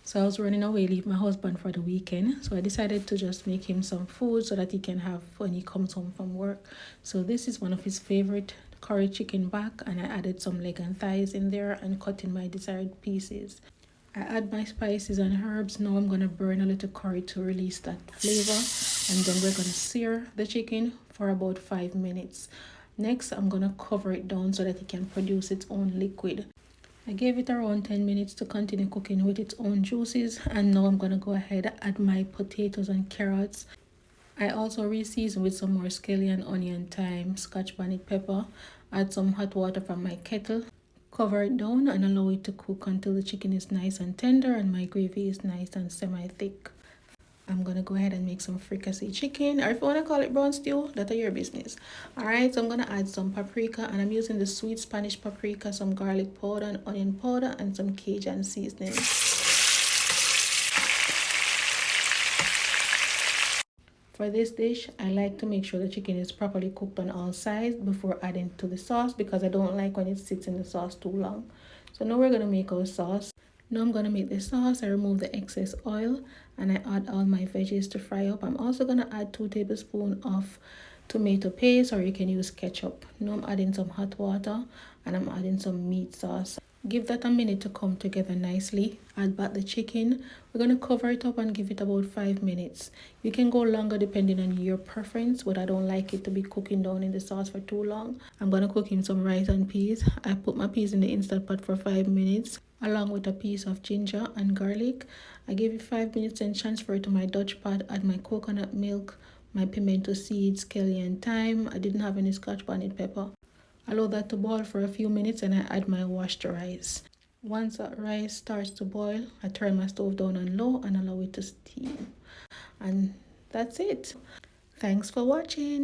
So I was running away, leave my husband for the weekend. So I decided to just make him some food so that he can have when he comes home from work. So this is one of his favorite curry chicken back, and I added some leg and thighs in there and cut in my desired pieces. I add my spices and herbs. Now I'm going to burn a little curry to release that flavor. And then we're going to sear the chicken for about 5 minutes. Next, I'm going to cover it down so that it can produce its own liquid. I gave it around 10 minutes to continue cooking with its own juices, and now I'm going to go ahead and add my potatoes and carrots. I also re-season with some more scallion, onion, thyme, Scotch bonnet pepper. Add some hot water from my kettle. Cover it down and allow it to cook until the chicken is nice and tender and my gravy is nice and semi-thick. I'm gonna go ahead and make some fricassee chicken, or if you wanna call it brown stew, that's your business. Alright, so I'm gonna add some paprika, and I'm using the sweet Spanish paprika, some garlic powder and onion powder, and some Cajun seasoning. For this dish, I like to make sure the chicken is properly cooked on all sides before adding to the sauce, because I don't like when it sits in the sauce too long. So now we're gonna make our sauce. Now I'm gonna make the sauce. I remove the excess oil and I add all my veggies to fry up. I'm also gonna add 2 tablespoons of tomato paste, or you can use ketchup. Now I'm adding some hot water and I'm adding some meat sauce. Give that a minute to come together nicely. Add back the chicken. We're going to cover it up and give it about 5 minutes. You can go longer depending on your preference, but I don't like it to be cooking down in the sauce for too long. I'm going to cook in some rice and peas. I put my peas in the instant pot for 5 minutes along with a piece of ginger and garlic. I gave it 5 minutes and transfer it to my Dutch pot. Add my coconut milk, my pimento seeds, scallion, thyme. I didn't have any Scotch bonnet pepper. Allow that to boil for a few minutes and I add my washed rice. Once that rice starts to boil, I turn my stove down on low and allow it to steam. And that's it. Thanks for watching.